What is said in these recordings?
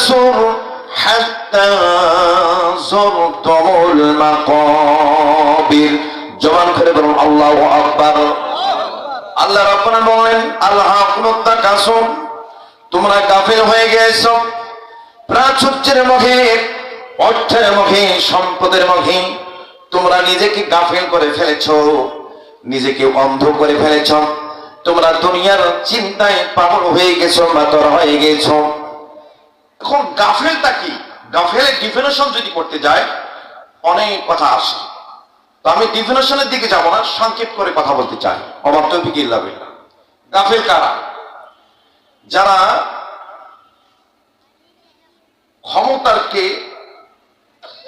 التكاثر حتى زرتم المقابر জবান করে বলুন আল্লাহু আকবার। আল্লাহ রাব্বুনা বলেন আলহাকুমুত তাকাসুর, তোমরা গাফিল হয়ে গেছো প্রাচুর্যের মুখে, অর্থের মুখে, সম্পদের মুখে তোমরা নিজেকে গাফিল করে ফেলেছো, নিজেকে অন্ধ করে ফেলেছো। তোমরা দুনিয়ার চিন্তায় পাগল হয়ে গেছো, মাতর হয়ে গেছো। এখন গাফিলটা কি? গাফিলের ডিফিনিশন যদি করতে যায় অনেক কথা আসে, তো আমি ডিফিনিশনের দিকে যাব না, সংক্ষেপ করে কথা বলতে চাই। আমার তৌফিক ইল্লা বিল্লাহ। গাফিল কারা? যারা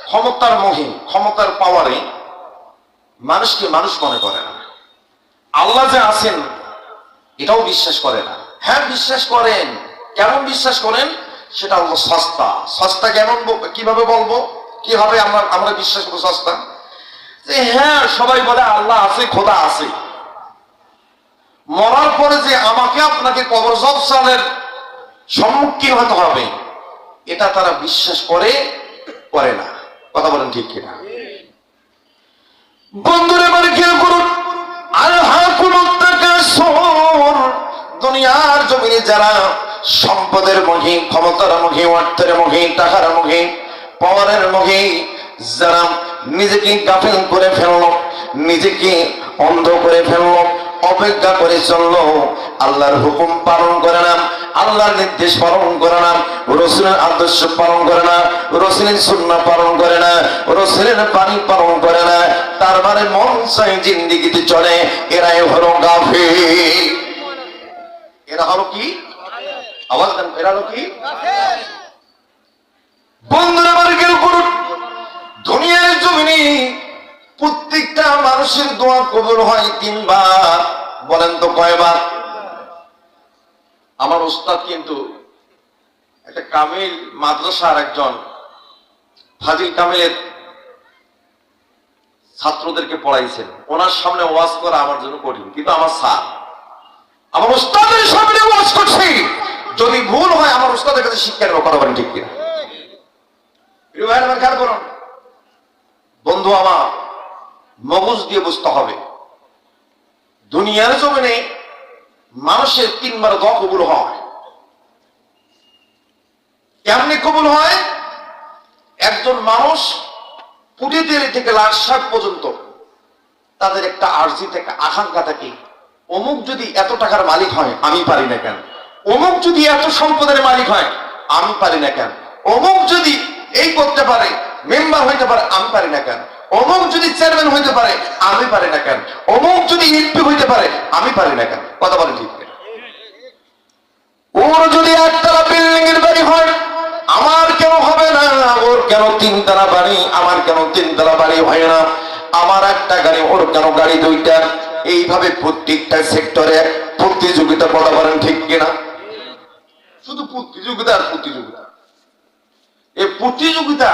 ক্ষমতার মোহে, ক্ষমতার পাওয়ারে মানুষকে মানুষ মনে করে না, আল্লাহ যে আছেন এটাও বিশ্বাস করে না। হ্যাঁ বিশ্বাস করেন, কেমন বিশ্বাস করেন সেটা হলো সস্তা। সস্তা কেমন, কিভাবে বলবো, কিভাবে আমরা বিশ্বাস করবো সস্তা? যে হ্যাঁ সবাই বলে আল্লাহ আছে, খোদা আছে, মরার পরে যে আমাকে আপনাকে কবর জবসানের সম্মুখীন হতে হবে এটা তারা বিশ্বাস করে না। কথা বলেন ঠিক কিনা? বন্ধুরা এবার খেয়াল করুন, আলহাকুমুত তাকাসুর, দুনিয়ার জমিনে যারা সম্পদের মুখে, ক্ষমতার মুখে, অর্থের মুখে, টাকার মুখে, পাওয়ারের মুখে যারা নিজেকে গাফিল করে ফেললো, নিজেকে অন্ধ করে ফেললো, অপেক্ষা করে চললো, আল্লাহর হুকুম পালন করে না, আল্লাহর নির্দেশ পালন করে না, রাসূলের আদর্শ পালন করে না, রাসূলের সুন্নাহ পালন করে না, রাসূলের বাণী পালন করে না, তার মানে মন চাই জিন্দেগিতে চলে, এরাই হলো গাফিল। এরা হলো কি? আওয়াজ দেন, এরা হলো কি? বন্ধুরা বারকের উপর দুনিয়ার জমিনে প্রত্যেকটা মানুষের দোয়া কবুল হয় 3 বার। বলেন তো কয়বার? আমার উস্তাদ কিন্তু একটা কামিল মাদ্রাসার একজন ফাজিল কামিলের ছাত্রদেরকে পড়াইছেন। ওনার সামনে ওয়াজ করা আমার জন্য কঠিন, কিন্তু আমার স্যার, আমার উস্তাদের সামনে ওয়াজ করছি, যদি ভুল হয় আমার উস্তাদের কাছে শিক্ষা নেব। কথা বলেন ঠিক কিনা? বন্ধু আমার, মগজ দিয়ে বুঝতে হবে, দুনিয়ার জমিনে মানুষের 3 বার দোয়া কবুল হয়। কেমনি কবুল হয়? একজন মানুষ পুটিতেলি থেকে লাশাক পর্যন্ত তাদের একটা আরজি থেকে আকাঙ্ক্ষা থাকে, অমুক যদি এত টাকার মালিক হয় আমি পারি না কেন, অমুক যদি এত সম্পদের মালিক হয় আমি পারি না কেন, অমুক যদি এই করতে পারে, মেম্বার হইতে পারে আমি পারি না কেন, অমুক যদি চেয়ারম্যান হইতে পারে আমি পারি না কেন, অমুক যদি এমপি হইতে পারে আমি পারি না কেন। কথা বলেন ঠিক কিনা? ওর যদি 1 তলা বিল্ডিং এর বাড়ি হয় আমার কেন হবে না? ওর কেন 3 তলা বাড়ি, আমার কেন 3 তলা বাড়ি হয় না? আমার একটা গাড়ি, ওর কেন গাড়ি 2টা? এইভাবে প্রত্যেকটা সেক্টরে প্রতিযোগিতা। কথা বলেন ঠিক কিনা? শুধু প্রতিযোগিতা আর প্রতিযোগিতা। এই প্রতিযোগিতা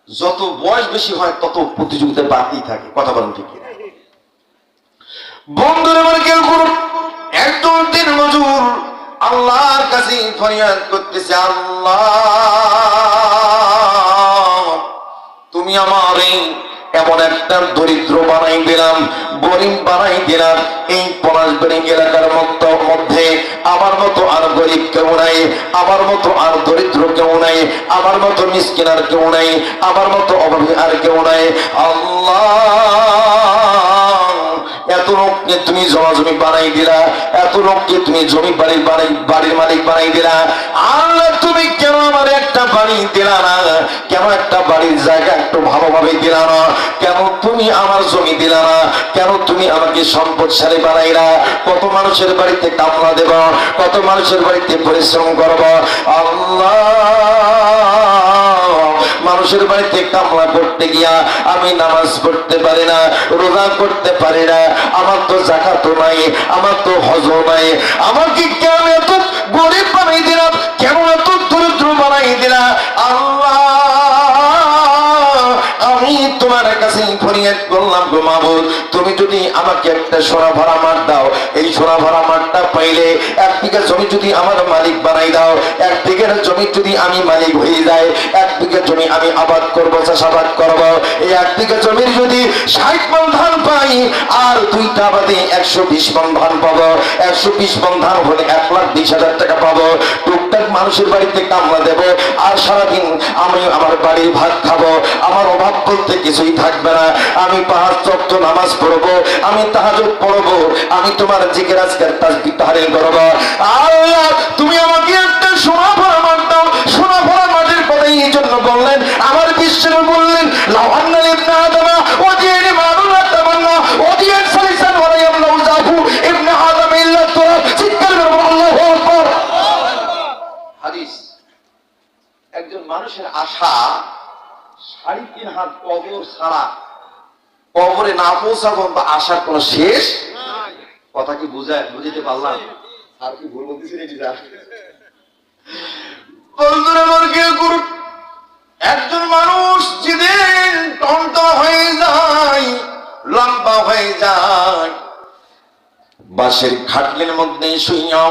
যত বয়স বেশি হয় তত প্রতিযোগিতা বাড়তেই থাকে। কথা বলেন ঠিক কিনা? বন্ধুরা আমার কেউ করুন, একজন দিন মজুর আল্লাহর কাছে ফরিয়াদ করতেছে, আল্লাহ তুমি আমারে এমন একটা দরিদ্র বানাই দিলাম, গরিব বানাই দিলাম, এই পলাশবাড়ি এলাকার মধ্যে আমার মতো আর গরিব কেউ নাই, আমার মতো আর দরিদ্র কেউ নাই, আমার মতো মিসকিন আর কেউ নাই, আমার মতো অভাবী আর কেউ নাই। আল্লাহ এত লোককে তুমি জমি বানাই দিলা, এত লোককে তুমি জমি বাড়ির মালিক বানাই দিলা, আল্লাহ তুমি কেন আমার একটা বাড়ি দিলা না? কেন একটা বাড়ির জায়গা একটু ভালোভাবে দিলা না? কেন তুমি আমার জমি দিলা না? কেন তুমি আমাকে সম্পদশালী বানাইলা? কত মানুষের বাড়িতে কামলা দেব, কত মানুষের বাড়িতে পরিশ্রম করব। আল্লাহ মানুষের বাড়িতে কামলা করতে গিয়া আমি নামাজ পড়তে পারি না, রোজা করতে পারি না, আমার তো যাকাত নাই, আমার তো হজ নাই, আমাকে কেন এত গরিব বানাই দিলাম, কেন এত দরিদ্র বানাই দিলা? আল্লাহ আমি তোমার কাছে ফরিয়াদ করলাম গো মাবুদ, জমি যদি আমাকে একটা সোনা ভরা মাঠ দাও, এই সোনা ভরা মাঠটা পাইলে 1 বিঘা জমি যদি আমার মালিক বানাই দাও, 1 বিঘার জমি যদি আমি মালিক হয়ে যাই, 1 বিঘা জমি আমি আবাদ করবো, চাষাবাদ করবো, এই 1 বিঘা জমির যদি 60 মণ ধান পাই, আর 2টা বাদে 120 মণ ধান পাবো, 120 মণ ধান হলে 1,20,000 টাকা পাবো। টুকটাক মানুষের বাড়িতে কামলা দেবো, আর সারাদিন আমি আমার বাড়ির ভাত খাবো, আমার অভাব বলতে কিছুই থাকবে না। আমি 5 ওয়াক্ত নামাজ পড়বো, আমি তাহাজ্জুদ পড়বো, আমি তোমার জিকির আজকার তাসবিহ তাহলিল করবো। আল্লাহ তুমি আমাকে একটা সোনা ভরা মাঠ দাও। সোনা ভরা মাটির কথাই এই জন্য বললেন, আমার বিশ্বের বললেন লাওয়ান্না ইবনে আদমা ওয়াজিন মারুনা তামান্না ওয়াজিন সালিসান ওয়া ইয়ামনা উজাফু ইবনে আদম ইল্লা তুরাব। চিৎকার করো আল্লাহু আকবার। হাদিস, একজন মানুষের আশা 3.5 হাত কবর ছাড়া, কবরে না পৌঁছাবো বা আশার কোন শেষ নাই। কথা কি বুঝতে পারলাম? আর কি ভুল বলতেছি নাকি? বন্ধুরা বর্গে গুরু, একজন মানুষ যেদিন টনটন হয়ে যায়, লম্বা হয়ে যায়, বাঁশের খাটলির মধ্যে শুইয়া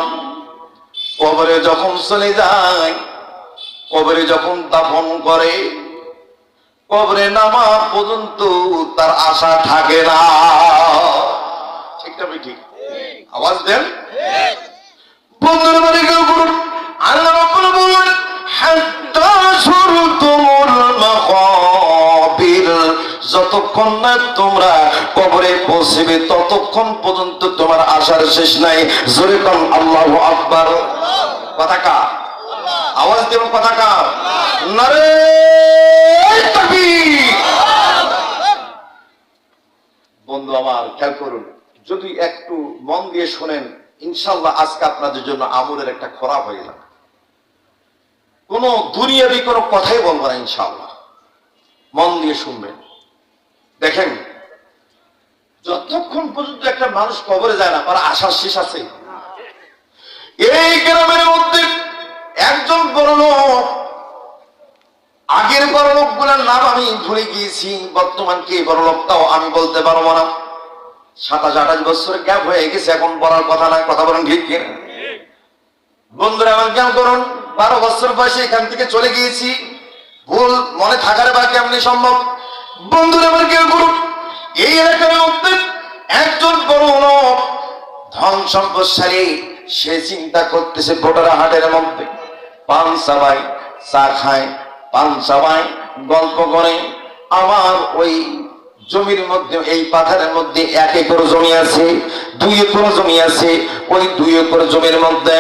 কবরে যখন চলে যায়, কবরে যখন দাফন করে, কবরে নামা পর্যন্ত তার আশা থাকে না। ঠিকটা ঠিক? আওয়াজ দেন। বন্ধুরা বলে কেউ করুন, আল্লাহ রাব্বুল বলেন হাত্তা সুরতুমুল মাকাবির, যতক্ষণ না তোমরা কবরে পৌঁছবে ততক্ষণ পর্যন্ত তোমার আশার শেষ নাই। জোরে কোন আল্লাহু আকবার। কথা কা আওয়াজ দেব, কথা কা নারে তাকবীর। বন্ধু আমার খেয়াল করুন, যদি একটু মন দিয়ে শোনেন, ইনশাআল্লাহ আজকে আপনাদের জন্য আমলের একটা খোরাক হয়ে যাবে। কোন দুনিয়াবি কোনো কথাই বলবো না, ইনশাআল্লাহ মন দিয়ে শুনবেন। দেখেন, যতক্ষণ পর্যন্ত একটা মানুষ কবরে যায় না, তার আশার শেষ আছে। এই গ্রামের মধ্যে একজন বড় লোক, আগের বড় লোকগুলোর নাম আমি ভুলে গিয়েছি, বর্তমান কে বড় লোকটাও আমি বলতে পারবো না। 27-28 বছর গ্যাপ হয়ে গেছে, এখন বলার কথা না। কথা বলেন ঠিক কিনা? বন্ধুরা আমার জ্ঞান করুন, 12 বছর বয়সে এখান থেকে চলে গিয়েছি, ভুল মনে থাকার বা কেমনি সম্ভব? বন্ধুরা আমার জ্ঞান করুন, এই এলাকার মধ্যে একজন বড় লোক, ধন সম্পদশালী, সে চিন্তা করতেছে ভোটারা হাটের মধ্যে পান চাবাই, চা খায়, পান চাবাই, গল্প করে, আমার ওই জমির মধ্যে, এই পাথারের মধ্যে 1 একর জমি আছে, 2 একর জমি আছে, ওই 2 একর জমির মধ্যে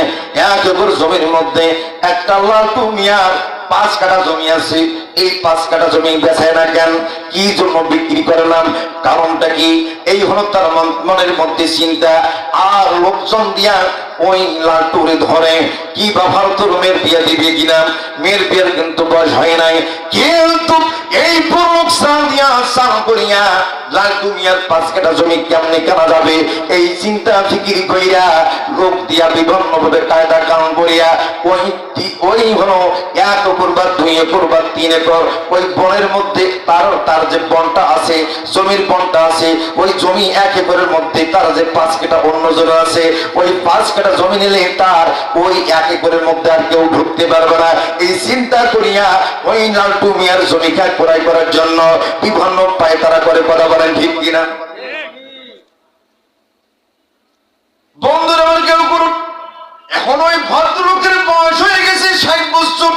1 একর জমির মধ্যে একটা লাটু মিয়ার 5 কাঠা জমি আছে। এই 5 কাঠা জমি বেচায় না কেন? কি জন্য বিক্রি করে না? কারণটা কি? এই হলো তার মনের মধ্যে চিন্তা। আর লোকজন দিয়া ওই লাটুরে ধরে কি বা ফালতু মেয়ের বিয়ে দিবে কিনা। মেয়ের বিয়ের কিন্তু বয়স হয় নাই, কিন্তু এই পুরুষ সাল দিয়া সাল করিয়া লাটু মিয়ার 5 কাঠা জমি কেমনে কেনা যাবে, এই চিন্তা ফিকির কইরা লোক দিয়া বিভিন্ন ভাবে কায়দা কানুন করিয়া ওই হলো 1 একর বা 2 একর বা 3 একর ওই বনের মধ্যে তার যে বনটা আছে, জমির বনটা আছে, ওই জমি 1 একরের মধ্যে তার যে 5 কাঠা অন্য জমি আছে, ওই 5 কাঠা জমি নিলে তার ওই 1 একরের মধ্যে আর কেউ ঢুকতে পারবে না। এই চিন্তা করিয়া ওই লালটু মিয়ার জমি ক্রয় করার জন্য বিভিন্ন পায়তারা করে। কথা বলেন ঠিক কিনা? বন্ধুরা আমার কেউ করুন, এখন ওই ভদ্রলোকের বয়স হয়ে গেছে 60 বছর,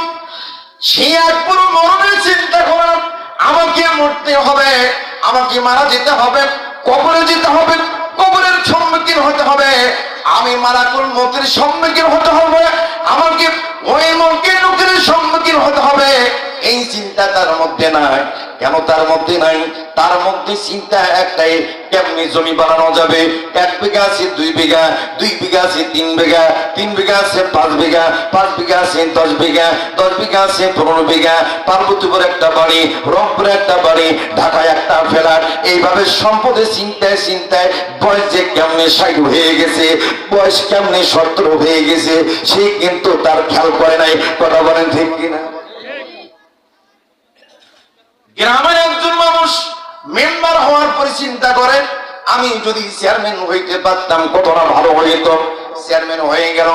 সে একবার মরণের চিন্তা করেন, আমাকে মরতে হবে, আমাকে মারা যেতে হবে, কবরে যেতে হবে, কবরের সম্মুখীন হতে হবে, আমি মালাকুল মউতের সম্মুখীন হতে হবে, আমাকে ওই মউতের লোকের সম্মুখীন হতে হবে। এই চিন্তা তার মধ্যে নাই। কেন তার মধ্যে নাই? তার মধ্যে চিন্তা একটাই, কেমনি জমি বানানো যাবে। 1 বিঘা আছে 2 বিঘা, 2 বিঘা আছে 3 বিঘা, 3 বিঘা আছে 5 বিঘা, 5 বিঘা আছে 10 বিঘা, 10 বিঘা আছে 15 বিঘা, পার্বতীপুর একটা বাড়ি, রংপুরে একটা বাড়ি, ঢাকায় একটা ফ্ল্যাট। এইভাবে সম্পদের চিন্তায় চিন্তায় বয়স যে কেমনে 60 হয়ে গেছে, বয়স কেমনে 70 হয়ে গেছে, সে কিন্তু তার খেয়াল করে নাই। কথা বলেন ঠিক কিনা? গ্রামের একজন মানুষ মেম্বার হওয়ার পরে চিন্তা করে আমি যদি চেয়ারম্যান হইতে পারতাম কত না ভালো হইতো। চেয়ারম্যান হয়ে গেল,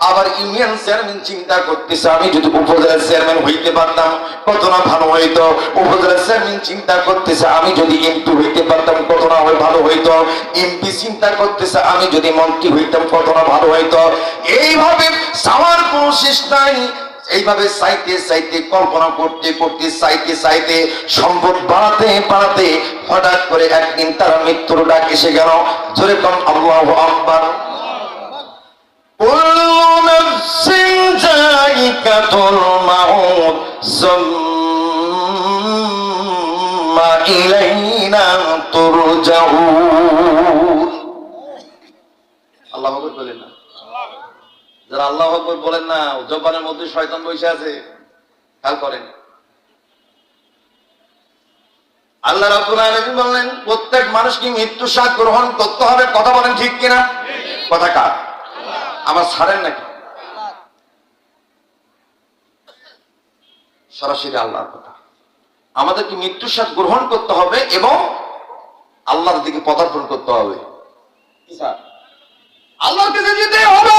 আবার ইউনিয়ন চেয়ারম্যান চিন্তা করতেছে আমি যদি উপজেলার চেয়ারম্যান হইতে পারতাম কত না ভালো হইতো। উপজেলার চেয়ারম্যান চিন্তা করতেছে আমি যদি এমপি হইতে পারতাম কত না ভালো হইতো। এমপি চিন্তা করতেছে আমি যদি মন্ত্রী হইতাম কত না ভালো হইতো। এইভাবে চাওয়ার কোনো শেষ নাই। এইভাবে চাইতে চাইতে কল্পনা করতে করতে চাইতে চাইতে সম্পদ বাড়াতে বাড়াতে হঠাৎ করে একদিন তার মৃত্যুর ডাক এসে গেল। জোরে কোন আল্লাহু আকবার। কুল্লু নাফসিন যায়িকাতুল মাউত সুম্মা ইলাইনা তুরজাউন। আল্লাহু আকবার বলেন না? যারা আল্লাহু আকবার বলেন না, জবানের মধ্যে শয়তান বসে আছে, খেয়াল করেন। আল্লাহ রাব্বুল আলামিন বললেন প্রত্যেক মানুষকে মৃত্যু স্বাদ গ্রহণ করতে হবে। কথা বলেন ঠিক কিনা? কথা কার? আমার ছাড়েন নাকি? সরাসরি আল্লাহর কথা। আমাদেরকে মৃত্যু স্বাদ গ্রহণ করতে হবে এবং আল্লাহর দিকে পদার্পণ করতে হবে। আল্লাহর কাছে যেতে হবে,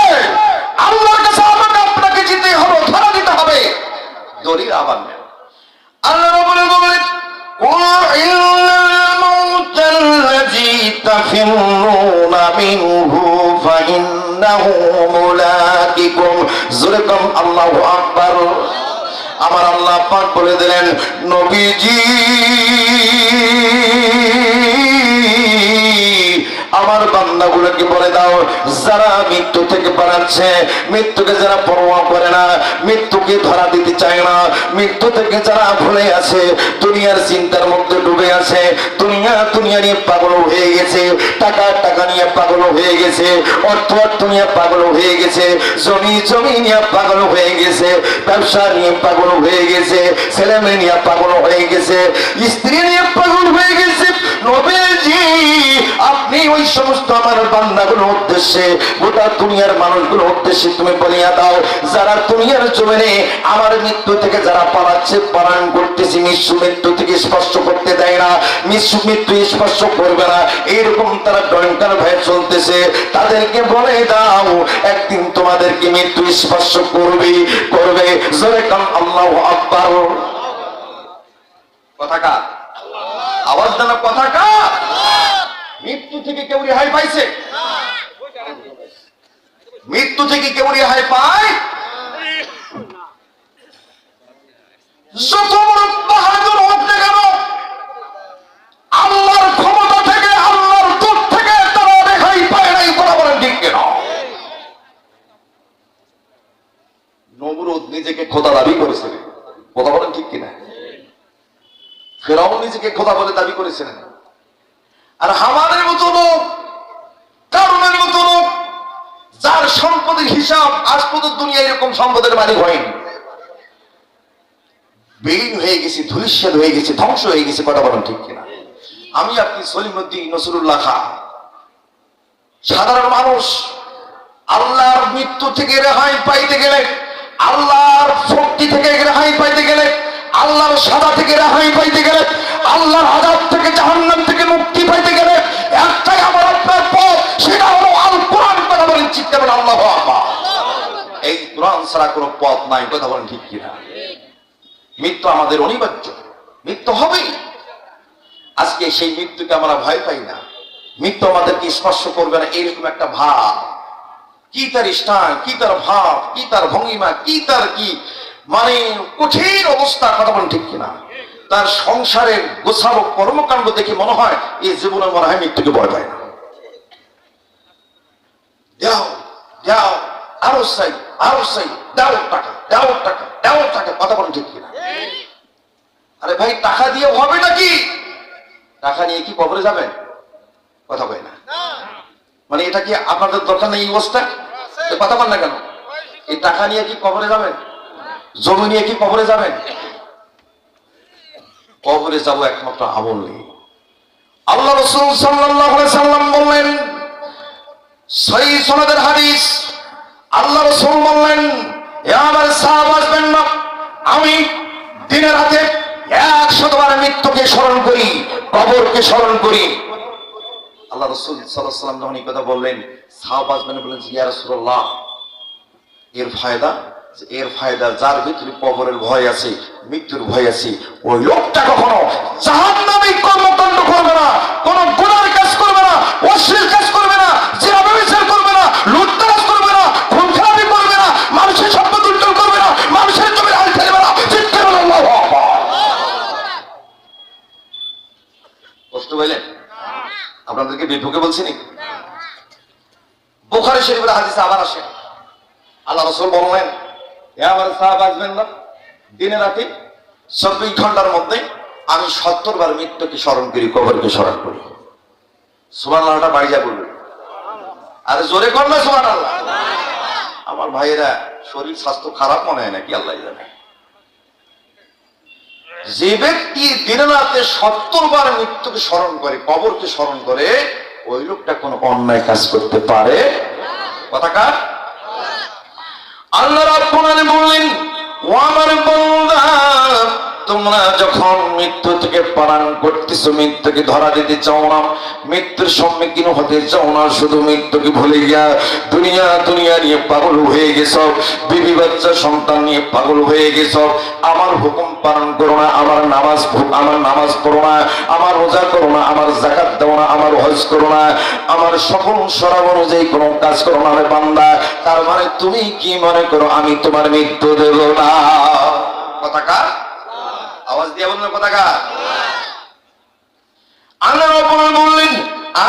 আল্লাহর কাছে আমাকে আপনাকে যেতে হবে, ধরা দিতে হবে। দড়ির আবার নেই। আল্লাহ রাব্বুল বলেন কুল ইন্নাল মাউতাল্লাযী তাফিরুনা মিনহু ফাইন্নাহু মুলাকিকুম। জোরে কোন আল্লাহু আকবার। আমার আল্লাহ পাক বলে দিলেন নবীজি আমার বান্দাগুলোকে বলে দাও যারা মৃত্যু থেকে পালাচ্ছে, মৃত্যুকে যারা পরোয়া করে না, মৃত্যুকে ধরা দিতে চায় না, মৃত্যু থেকে যারা ভুলে আছে, দুনিয়ার চিন্তার মধ্যে ডুবে আছে, দুনিয়া নিয়ে পাগল হয়ে গেছে, টাকা নিয়ে পাগল হয়ে গেছে, অর্থ নিয়ে পাগল হয়ে গেছে, জমি নিয়ে পাগল হয়ে গেছে, ব্যবসা নিয়ে পাগল হয়ে গেছে, ছেলে মেয়ে নিয়ে পাগল হয়ে গেছে, স্ত্রী নিয়ে পাগল হয়ে গেছে। নবীজি আপনি ওই সমস্ত আমার বান্দাগুলোর উদ্দেশ্যে, গোটা দুনিয়ার মানুষগুলোর উদ্দেশ্যে তুমি বলিয়া দাও যারা দুনিয়ার জমিনে আমার মৃত্যু থেকে যারা পালাচ্ছে, পালন করতেছে, মৃত্যু থেকে স্পর্শ করতে দেয় না, মৃত্যু স্পর্শ করবে না, এইরকম তারা ডঙ্কার ভয়ে চলতেছে, তাদেরকে বলে দাও একদিন তোমাদেরকে মৃত্যু স্পর্শ করবে। জোরে কাম আল্লাহু আকবার। কথা কার? আওয়াজ দেন কথা কার? মৃত্যু থেকে কেউ রেহাই পাইছে? মৃত্যু থেকে কেউ রেহাই পায়? যত বড় বাহাদুর হোক না কেন, আল্লাহর ক্ষমতা থেকে, আল্লাহর দূর থেকে তারা রেহাই পায় নাই। কথা বলেন ঠিক কেন? নমরুদ নিজেকে খোদা দাবি করেছিল। কথা বলেন ঠিক কিনা? ফেরাউন নিজেকে খোদা বলে দাবি করেছিলেন। আর হামানের মতো লোক, কারুনের মতো লোক, যার সম্পদের হিসাব আজ পর্যন্ত দুনিয়া এরকম সম্পদের মালিক হয়নি, বিলীন হয়ে গেছে, ধূলিসাৎ হয়ে গেছে, ধ্বংস হয়ে গেছে। কথা বলেন ঠিক কিনা? আমি আপনি সলিমউদ্দিন নসরুল্লাহ খাঁ সাধারণ মানুষ আল্লাহর মৃত্যু থেকে রেহাই পাইতে গেলে, আল্লাহর শক্তি থেকে রেহাই পাইতে গেলে, আল্লাহর সাদা থেকে রেহাই পাইতে গেলে, আল্লাহর আযাব থেকে, জাহান্নাম থেকে মুক্তি পাইতে গেলে একটাই আমার আপনার পথ, সেটা হলো আল কোরআন। কথা বলেন ঠিক কিনা? আল্লাহু আকবার। এই কোরআন ছাড়া কোনো পথ নাই। কথা বলেন ঠিক কিনা? মৃত্যু আমাদের অনিবার্য, মৃত্যু হবেই। আজকে সেই মৃত্যুকে আমরা ভয় পাই না, মৃত্যু আমাদেরকে স্পর্শ করবে না এরকম একটা ভাব। কি তার স্থান, কি তার ভাব, কি তার ভঙ্গিমা, কি তার কি মানে কঠিন অবস্থা। কথা বলেন ঠিক কিনা? তার সংসারের গোছালো কর্মকাণ্ড দেখে মনে হয় এই জীবনে মনে হয় মৃত্যুকে ভয় পায় না। দাও দাও, আরো চাই, আরো চাই, দাও টাকা, দাও টাকা, দাও টাকা। কথা বলেন ঠিক কিনা? আরে ভাই টাকা দিয়ে হবে নাকি? টাকা নিয়ে কি কবরে যাবেন? কথা বলে না। মানে এটা কি আপনাদের দরকার নেই? এই অবস্থা কথা বল না কেন? এই টাকা নিয়ে কি কবরে যাবেন? জমি নিয়ে কি কবরে যাবেন? কবরে যাবো একমাত্র আমল নিয়ে। আল্লাহ রাসূল সাল্লাল্লাহু আলাইহি সাল্লাম বললেন, সহিহ সনদের হাদিস, আল্লাহ রাসূল বললেন আমার সাহাবা আসবেন না, আমি দিনের রাতে 100 বার মৃত্যুকে স্মরণ করি, কবরকে স্মরণ করি। আল্লাহ রাসূল সাল্লাল্লাহু আলাইহি ওয়াসাল্লাম যখন এই কথা বললেন, সাহাবাজ মানে বললেন ইয়া রাসূলুল্লাহ, এর ফায়দা যার ভিতরে কবরের ভয় আছে, মৃত্যুর ভয় আছে, ওই লোকটা কখনো জাহান্নামী কর্মকাণ্ড করবে না, কোন গুনার কাজ করবে না, অশ্লীল কাজ করবে না, জিনা ব্যভিচার করবে না, লুটতরাজ করবে না, খুন খারাপি করবে না, মানুষের সম্পদ লুণ্ঠন করবে না, মানুষের জমির আল ফেলবে না। চিৎকার বলে আল্লাহু আকবার। কষ্ট পাইলেন? আপনাদেরকে বিভুকে বলছি নাকি? বুখারী শরীফের হাদিসে আবার আসে, আল্লাহ রাসূল বললেন, হে আমার সাহাবাজরা, দিনে রাতে 24 ঘন্টার মধ্যে আমি 70 বার মৃত্যুকে স্মরণ করি, কবরকে স্মরণ করি। সুবহানাল্লাহটা বাড়িয়া বলবেন, আরে জোরে কর না সুবহানাল্লাহ। আমার ভাইয়েরা, শরীর স্বাস্থ্য খারাপ মনে হয় নাকি আল্লাহ জানে। যে ব্যক্তি দিনে রাতে 70 বার মৃত্যুকে স্মরণ করে, কবরকে স্মরণ করে, ওই লোকটা কোনো অন্যায় কাজ করতে পারে? কথাকার আল্লাহ রাব্বুল আলামিন বললেন, ও আমার বান্দা, তোমরা যখন মৃত্যু থেকে পালান করতেছো, মৃত্যুকে ধরা দিতে চাও না, মৃত্যুর সম্মুখীন হতে চাও না, শুধু মৃত্যুকে ভুলে গিয়া দুনিয়া নিয়ে পাগল হয়ে গেছ, বিবি বাচ্চা সন্তান নিয়ে পাগল হয়ে গেছ, আমার হুকুম পালন করো না, আমার নামাজ পড়ো না, আমার রোজা করো না, আমার যাকাত দাও না, আমার হজ করো না, আমার সকল শরব অনুযায়ী কোনো কাজ করো না রে বান্দা, তার মানে তুমি কি মনে করো আমি তোমার মৃত্যু দেব না? কথাকার আওয়াজ দিয়ে বললেন, কথাকার। আল্লাহ রাব্বুল বললেন,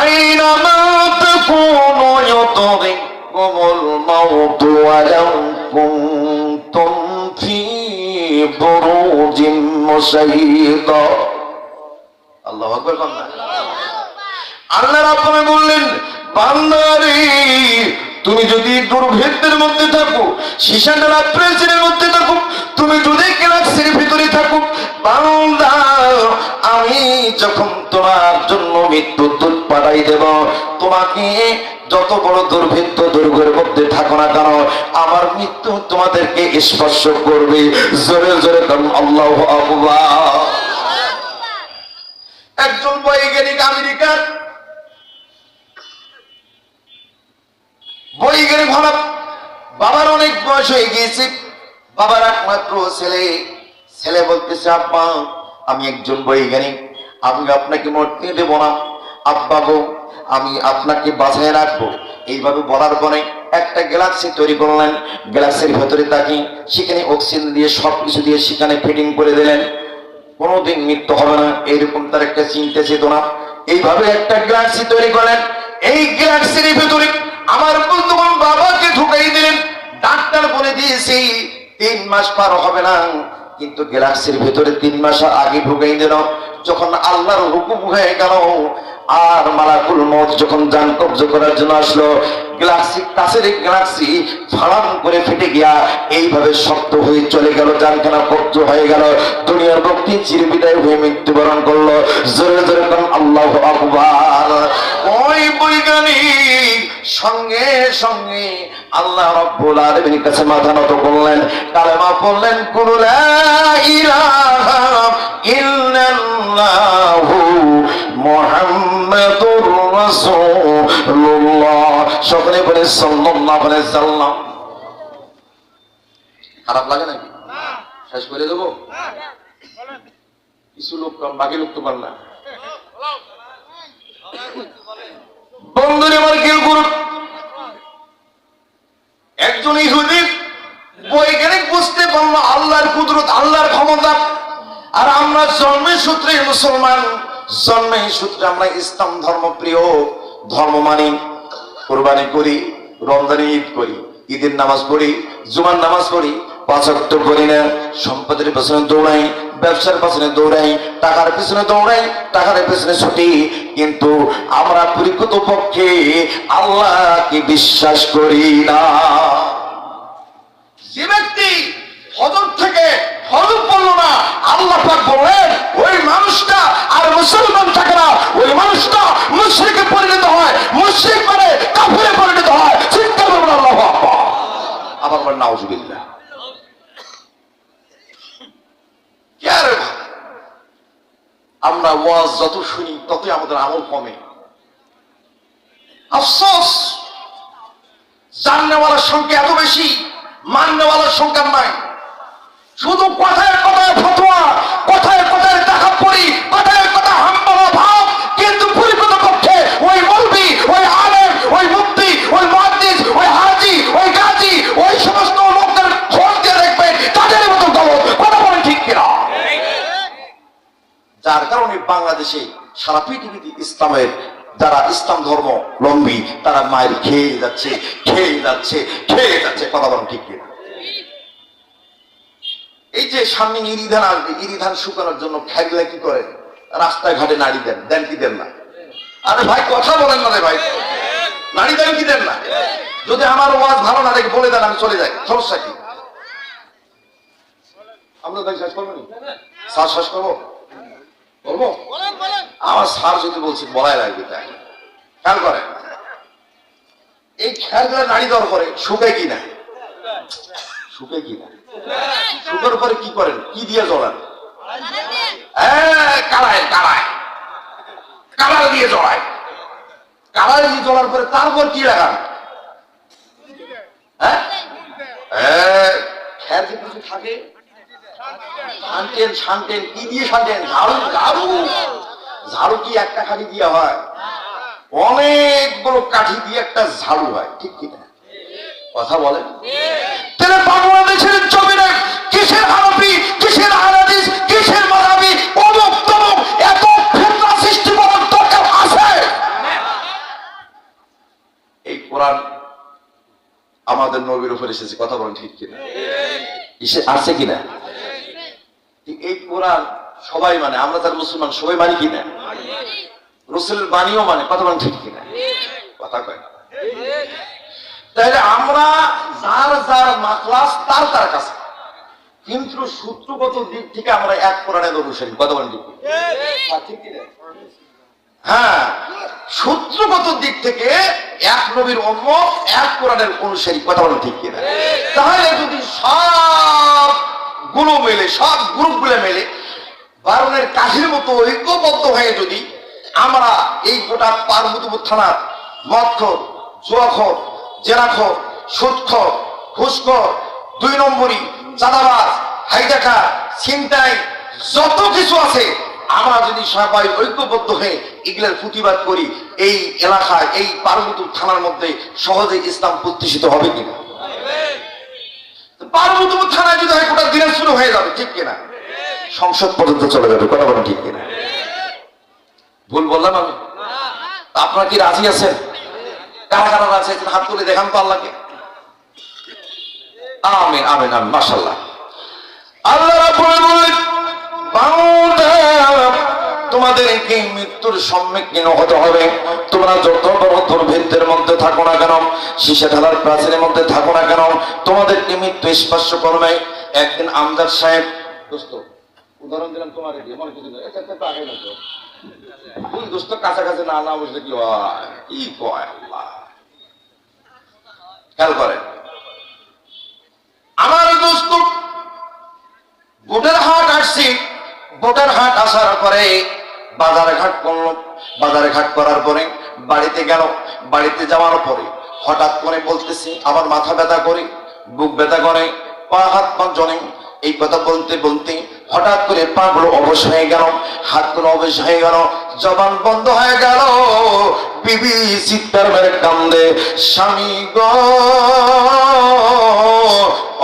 আইনা মা তাকুনু ইউদরিকুমুল মাউতু ওয়ালাউ কুনতুম ফি বুরুজিন মুশাইয়্যিদা। আল্লাহু আকবার। আল্লাহ রাব্বুল বললেন, বান্দারে, তুমি যদি দুর্ভেদ্যের মধ্যে থাকো, শিশাডালা প্রেসের মধ্যে থাকো, তুমি যদি গ্যালাক্সির ভিতরে থাকো, বান্দা, আমি যখন তোমার জন্য মৃত্যু দূত পাঠাই দেব, তোমাকে যত বড় দুর্ভেদ্য দুর্গের মধ্যে থাকো না কেন, আমার মৃত্যু তোমাদেরকে স্পর্শ করবে। জোরে জোরে বলুন আল্লাহু আকবার। একজন বৈজ্ঞানিক আমেরিকার বৈজ্ঞানিক হল, বাবার অনেক বয়স হয়ে গিয়েছে, বাবার একমাত্র ছেলে বলতেছে, আব্বা আমি একজন বৈজ্ঞানিক, আমি আপনাকে মরতে দেব না, আব্বা গো আমি আপনাকে বাঁচায় রাখবো। এইভাবে বলার পরে একটা গ্যালাক্সি তৈরি করলেন, গ্যালাক্সির ভেতরে তাকে সেখানে অক্সিজেন দিয়ে সবকিছু দিয়ে সেখানে ফিটিং করে দিলেন, কোনোদিন মৃত্যু হবে না, এইরকম তার একটা চিন্তা চেতনা। এইভাবে একটা গ্যালাক্সি তৈরি করলেন, এই গ্যালাক্সির ভেতরে আমার বন্ধুগণ বাবাকে ঢুকাই দিলেন। ডাক্তার বলে দিয়েছি 3 মাস পার হবে না, কিন্তু গ্যালাক্সির ভেতরে 3 মাস আগে ঢুকাই দিল। যখন আল্লাহর হুকুম হয়ে গেল, আর মালাকুল মউত যখন জান কবজ করার জন্য আসলো, গ্যালাক্সি কাছের গ্যালাক্সি ফাড়াম করে ফেটে গিয়া এইভাবে শক্ত হয়ে চলে গেল, জানখানা কবজ হয়ে গেল, দুনিয়ার ব্যক্তি চিরবিদায় হয়ে মৃত্যুবরণ করলো। জোরে জোরে বলুন আল্লাহু আকবার। ওই বৈজ্ঞানিক সঙ্গে সঙ্গে আল্লাহ রাব্বুল আলামিনের কাছে মাথা নত করলেন, কালেমা পড়লেন, কুল লা ইলাহা ইল্লাল্লাহু মুহাম্মাদুর রাসূলুল্লাহ। সকলে বলে সাল্লাল্লাহু আলাইহি সাল্লাম। খারাপ লাগে নাকি? শেষ করে দেবো? কিছু লোক কম, বাকি লোক তো পার না। বন্ধুরে আমার খেয়াল করুন, একজন ইহুদি বৈজ্ঞানিক বুঝতে পারলো আল্লাহর কুদরত, আল্লাহর ক্ষমতা। আর আমরা জন্মের সূত্রে মুসলমান, জন্মের সূত্রে আমরা ইসলাম ধর্ম প্রিয়, ধর্ম মানি, কোরবানি করি, রমজানে ঈদ করি, ঈদের নামাজ পড়ি, জুমার নামাজ পড়ি, 5 ওয়াক্ত করি না, সম্পদের পেছনে দৌড়াই, ব্যবসার পেছনে দৌড়াই, টাকার পেছনে দৌড়াই, টাকার পেছনে ছুটি, কিন্তু আমরা প্রকৃতপক্ষে আল্লাহকে বিশ্বাস করি না। যে ব্যক্তি ফজর থেকে ফরজ পড়লো না, আল্লাহ পাক বলেন ওই মানুষটা আর মুসলমান থাকে না, ওই মানুষটা মুশরিকে পরিণত হয়, মুশরিক মানে কাফিরে পরিণত হয়। চিৎকার করুন আল্লাহু আকবার। আবার বলেন নাউজুবিল্লাহ। আমরা ওয়াজ যত শুনি ততই আমাদের আমল কমে। আফসোস, জাননেওয়ালার সংখ্যা এত বেশি, মাননেওয়ালার সংখ্যা নাই। শুধু কথায় কথায় ফতোয়া, কথায় কথায় তাকাব্বুরি, কথায় কথায় হামবালা ভাব, কিন্তু পরিকৃতপক্ষে ওই মৌলবি, ওই আলেম, ওই মুফতি, ওই মুহাদ্দিস, ওই হাজী, ওই গাজী, ওই সমস্ত লোকদের খোঁজ দিয়ে দেখবেন তাদের মতো দল। কথা বলেন ঠিক কিনা? যার কারণে বাংলাদেশে সারা পৃথিবীতে ইসলামের যারা ইসলাম ধর্ম লম্বী তারা মায়ের খেয়ে যাচ্ছে, খেয়ে যাচ্ছে, খেয়ে যাচ্ছে। কথা বলেন ঠিক কিনা? এই যে সামনে ইরিধান আসবে, ইরিধান শুকানোর জন্য খেগলে কি করে? রাস্তায় ঘাটে নাড়ি দেন, দেন কি দেন না? আরে ভাই কথা বলেন না রে ভাই, নাড়ি দেন কি দেন না? যদি আমার ওয়াজ ভালো না দেখে বলে দেন, আমি চলে যাই, সমস্যা কি? আমরা তাই শেষ করবো, স্যার শেষ করবো, বলবো? আমার স্যার যদি বলছি বলাই লাগবে, তাই খেয়াল করেন। এই খেয়ালগুলো নাড়ি দেওয়ার পরে শুকায় কি না? শুকে কি না? শুকার পরে কি করেন? কি দিয়ে জড়ান? কালায় কালায় কালার দিয়ে জড়ায়। কালার দিয়ে জড়ার পরে তারপর কি লাগান? খেয়াল যে কিছু থাকে, শান্তেন শান্তেন কি দিয়ে শান্তেন? ঝাড়ু, ঝাড়ু। ঝাড়ু কি একটা কাঠি দিয়ে হয়? অনেকগুলো কাঠি দিয়ে একটা ঝাড়ু হয়, ঠিক কিনা? কথা বলেন। তাহলে বাংলাদেশের জমিনে কিসের হানাফি, কিসের হাদিস, কিসের মাযহাবি, অমুক তমুক এত ফিতনা সৃষ্টি করার দরকার আছে? এই কোরআন আমাদের নবীর উপর এসেছে, কথা বলেন ঠিক কিনা? আছে কিনা? এই কোরআন সবাই মানে, আমরা যারা মুসলমান সবাই মানি কিনা? রাসূলের বাণীও মানে, কথা বলেন ঠিক কিনা? কথা কয় না। তাহলে আমরা যার যার মাখলাস তার তার কাছে, কিন্তু সূত্রগত দিক থেকে আমরা এক কোরআনের অনুসারী। কথা বলেন ঠিক কিনা? হ্যাঁ, সূত্রগত দিক থেকে এক নবীর উম্মত, এক কোরআনের অনুসারী। কথা বলেন ঠিক কিনা? তাহলে যদি সব গুলো মেলে, সব গ্রুপ গুলো মেলে বারণের কাঠির মতো ঐক্যবদ্ধ হয়ে যদি আমরা এই গোটা পার্বতীপুর থানার মদখোর, জুয়াখোর, জেনাখোর, সুদখোর, ঘুষখোর, 2 নম্বরী, চাঁদাবাজ, হাইজাকার, ছিনতাই যত কিছু আছে, আমরা যদি সবাই ঐক্যবদ্ধ হয়ে এগুলোর প্রতিবাদ করি, এই এলাকায়, এই পার্বতীপুর থানার মধ্যে সহজে ইসলাম প্রতিষ্ঠিত হবে কিনা? পার্বতীপুর থানায় যদি হয় গোটা দিনে শুরু হয়ে যাবে, ঠিক কিনা? সংসদ পর্যন্ত চলে যাবে। কথা বলেন ঠিক কিনা? ভুল বললাম আমি? আপনারা কি রাজি আছেন? কারা কারা রাজি আছেন হাত তুলে দেখান তো আল্লাহকে। আমিন আমিন আমিন, মাশাআল্লাহ। আল্লাহ রাব্বুল বলেন, বান্দা তোমাদেরকে মৃত্যুর সম্মুখীন হতে হবে। তোমরা যত বড় দুর্ভিক্ষের মধ্যে থাকো না কেন, শীষে ঢালার প্রাচীরের মধ্যে থাকো না কেন, তোমাদেরকে মৃত্যু স্পর্শ করবে। একদিন আমজাদ সাহেব, দোস্ত উদাহরণ দিলাম তোমার, মনে কিছু না, এটা তো আগে না তো ভুল দোস্ত, কাছাকাছি না না বসলে কি হয়? কি কয় আল্লাহ, খেয়াল করেন। আমার দোস্ত ভোটের হাট আসছি, ভোটের হাট আসার পরে বাজারে ঘাট করলো, বাজারে ঘাট করার পরে বাড়িতে গেল, বাড়িতে যাওয়ার পরে হঠাৎ করে বলতেছি আমার মাথা ব্যথা করে, বুক ব্যথা করে, পা হাত পা জনে। এই কথা বলতে বলতে হঠাৎ করে পা গুলো অবশ হয়ে গেল, হাতগুলো অবশ হয়ে গেল, জবান বন্ধ হয়ে গেল। বিবি চিৎকার মেরে কান্দে, স্বামী গো,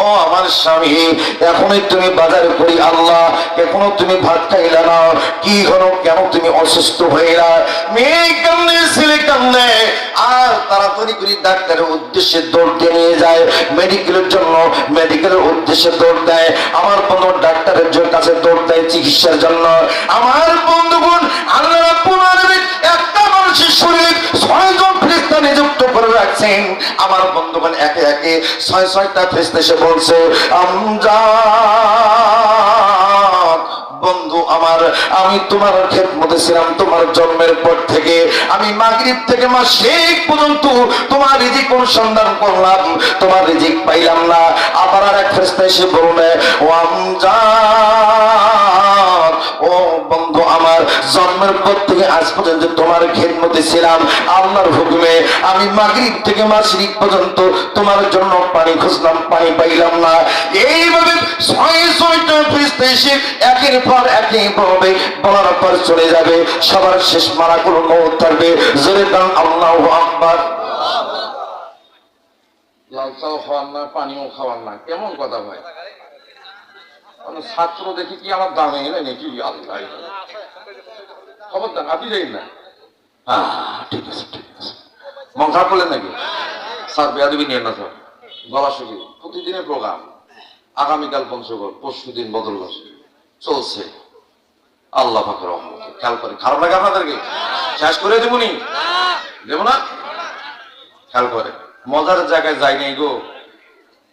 ও আমার স্বামী, এখনই তুমি বাজার করি আল্লাহ, এখনো তুমি ভাত খাইলা না, কি হলো, কেন তুমি অসুস্থ হইলা? মেয়ে কান্দে, ছেলে কান্দে, আর তাড়াতাড়ি করে ডাক্তারের উদ্দেশ্যে দৌড় দিয়ে নিয়ে যায়, মেডিকেলের জন্য মেডিকেলের উদ্দেশ্যে দৌড় দেয়। আমার বন্ধু ডাক্তারের কাছে দৌড় দেয় চিকিৎসার জন্য। আমার বন্ধুগণ, আল্লাহ রাব্বুল আলামিন একটা মানুষের শরীর 6 জন ফেরেশতা নিযুক্ত করে রাখছেন। আমার বন্ধুগণ একে একে 6টা ফেরেশতা এসে বলছে, আমজাদ বন্ধু আমার, আমি তোমার খেদমতে ছিলাম তোমার জন্মের পর থেকে, আমি মাগরিব থেকে মাশরিক পর্যন্ত তোমার রিজিক অনুসন্ধান করলাম, তোমার রিজিক পাইলাম না। আবার আর এক ফেরেশতা এসে বলবে, ও আমজাদ, ও ও বন্ধু আমার, জন্মের পর থেকে আজ পর্যন্ত তোমার খেদমতে ছিলাম, আল্লাহর হুকুমে আমি মাগরিব থেকে মাগরিব পর্যন্ত তোমার জন্য পানি খুঁজলাম, পানি পাইলাম না। এইভাবে ছয়টা ফেরেশতা এসে একের পর একে বলবে, বলার পর চলে যাবে। সবার শেষ মারাকুল মউত থাকবে। জোরে কান আল্লাহু আকবার। লাল চাও খাওয়ান না, পানিও খাওয়ান না, কেমন কথা ভাই? ছাত্র দেখি কি আমার দামে এনে নাকি? আল্লাহ খবর দেন, আপনি যাই না। হ্যাঁ ঠিক আছে ঠিক আছে। মন খারাপ করলেন নাকি? স্যার বেয়াদবি নিয়ে না স্যার, গলা শুকি। প্রতিদিনের প্রোগ্রাম, আগামীকাল পঞ্চগড়, পরশু দিন বদলগঞ্জ চলছে। আল্লাহ পাকের রহমতে খেয়াল করে। খারাপ লাগে আপনাদেরকে? শেষ করে দেবনি? দেব না? খেয়াল করে। মজার জায়গায় যাই নাই গো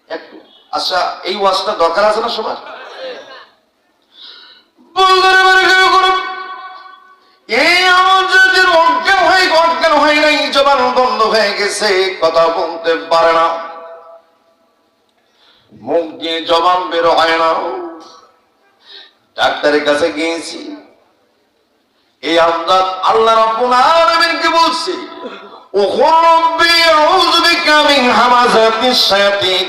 একটু। আচ্ছা, এই ওয়াজটা দরকার আছে না সবার? এই আমাদের অজ্ঞান হয় নাই, জবান বন্ধ হয়ে গেছে, কথা বলতে পারে না, মুখ দিয়ে জবান বের হয় না। ডাক্তারের কাছে গিয়েছি, এই আমদাদ আল্লাহ রাব্বুল আলামিনকে বলছি, ও রব্বি আউযু বিকা মিন হামাযাতিশ শায়াতিন।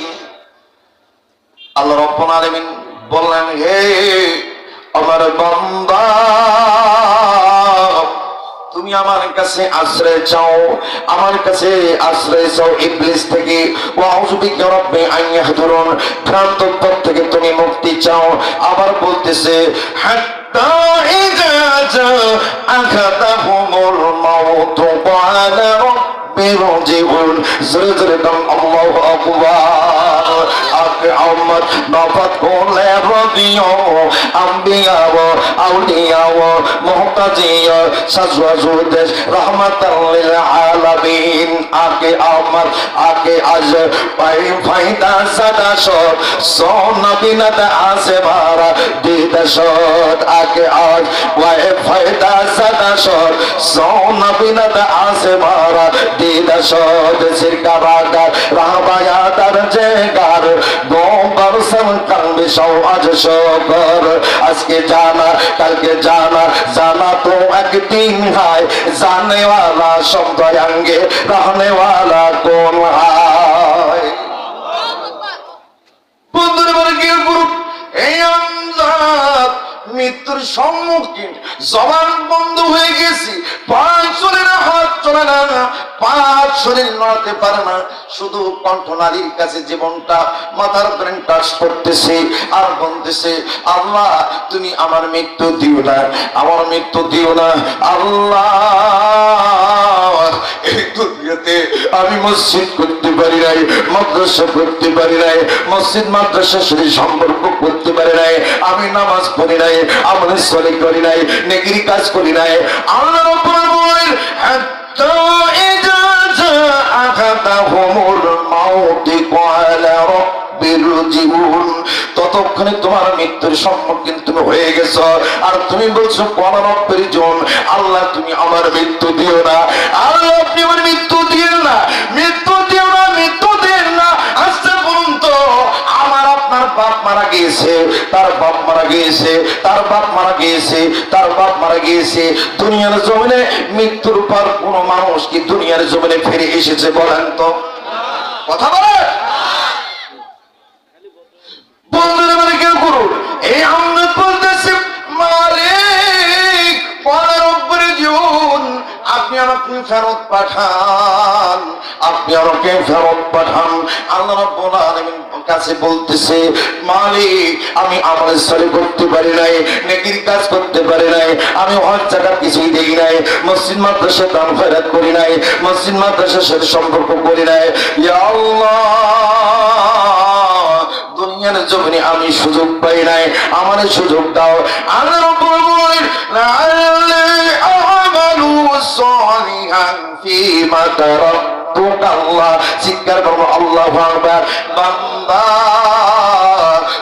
আল্লাহ রাব্বুল আলামিন বললেন, হে আমার বান্দা, তুমি আমার কাছে আশ্রয় চাও, আমার কাছে আশ্রয় চাও ইবলিস থেকে। ওয়া আউযু বিকা রাব্বি আন ইয়াহদুরুন, ভ্রান্ত পথ থেকে তুমি মুক্তি চাও। আবার বলতেছে, হাত্তা ইযা আখাযাহুমুল মাউতু ক্বালা রাব্বি ইরজিউন। জোরে জোরে কাম আল্লাহু আকবার। আকে উম্মত নফত কোলে রদিও আম্বিয়া ও আউলিয়া ও মুহতাজিয়া সাজওয়াজুদেশ রহমাতাল লিল আলামিন। আকে উম্মত আকে আজ পাই ফায়দা সাদাশ সোনবিনাত আসে মারা দিদাশত। আকে আজ ওয়াই ফায়দা সাদাশ সোনবিনাত আসে মারা দিদাশত। সিরকাবাগার রাহবায়া দরজেগার গোবর সনকান বিশাও আজ শকর। আজকে জানা কালকে জানা, জানা তো একদিন হয়, জানে वाला শব্দ আঙ্গে रहने वाला कौन है? বন্ধুবর্গের গ্রুপ, এই আমজাদ মৃত্যুর সম্মুখীন, জবান বন্ধ হয়ে গেছি, পা চলে না, হাত চলে না, পা শরীর নড়াতে পারে না, শুধু কণ্ঠনালীর কাছে জীবনটা, মাথার ব্রেন টাচ করতেছে আর বলতেছে, আল্লাহ তুমি আমার মৃত্যু দিও না, আমার মৃত্যু দিও না আল্লাহ। এই দুনিয়াতে আমি মসজিদ করতে পারি নাই, মাদ্রাসা করতে পারি নাই, মসজিদ মাদ্রাসার সাথে সম্পর্ক করতে পারি নাই, আমি নামাজ পড়ি নাই, আমল সলিহ করি নাই, নেকির কাজ করি নাই। আল্লাহ রাব্বুল আলামিন হাত্তা ইযা আখাযাহুমুল মাউতু ক্বালা রাব্বি ইরজিউন। ততক্ষণে তোমার মৃত্যুর সম্মুখীন তুমি হয়ে গেছো, আর তুমি বলছো ক্বালা রাব্বি ইরজিউন, আল্লাহ তুমি আমার মৃত্যু দিও না, আল্লাহ আপনি আমার মৃত্যু দিও না, মৃত্যু দিও না, মৃত্যু দিও না। আজকে বলুন তো, আমার আপনার বাপ মারা গিয়েছে, তার বাপ মারা গিয়েছে, তার বাপ মারা গিয়েছে, তার বাপ মারা গিয়েছে, দুনিয়ার জমিনে মৃত্যুর পর কোন মানুষ কি দুনিয়ার জমিনে ফিরে এসেছে বলেন তো? কথা বলে বন্ধুরা, মানে কেউ করুন। এই আমরা বলতেছি, মালিক পরের উপরে জীবন, আপনি আমাকে ফেরত পাঠান, আপনি আমাকে ফেরত পাঠান। আল্লাহ রাব্বুল আলামিন কাছে বলতেছে, মালিক আমি আমল সলিহ করতে পারি নাই, নেকির কাজ করতে পারি নাই, আমি হজ জাকাত কিছুই দেই নাই, মসজিদ মাদ্রাসা দান খয়রাত করি নাই, মসজিদ মাদ্রাসার সাথে সম্পর্ক করি নাই। ইয়া আল্লাহ, দুনিয়ার জমিনে আমি সুযোগ পাই নাই, আমার সুযোগ দাও। আল্লাহ রাব্বুল আলামিন লাআল্লি আমালু সালিহান ফীমা তারাকতুকা। আল্লাহ চিৎকার করবো আল্লাহু আকবার। বান্দা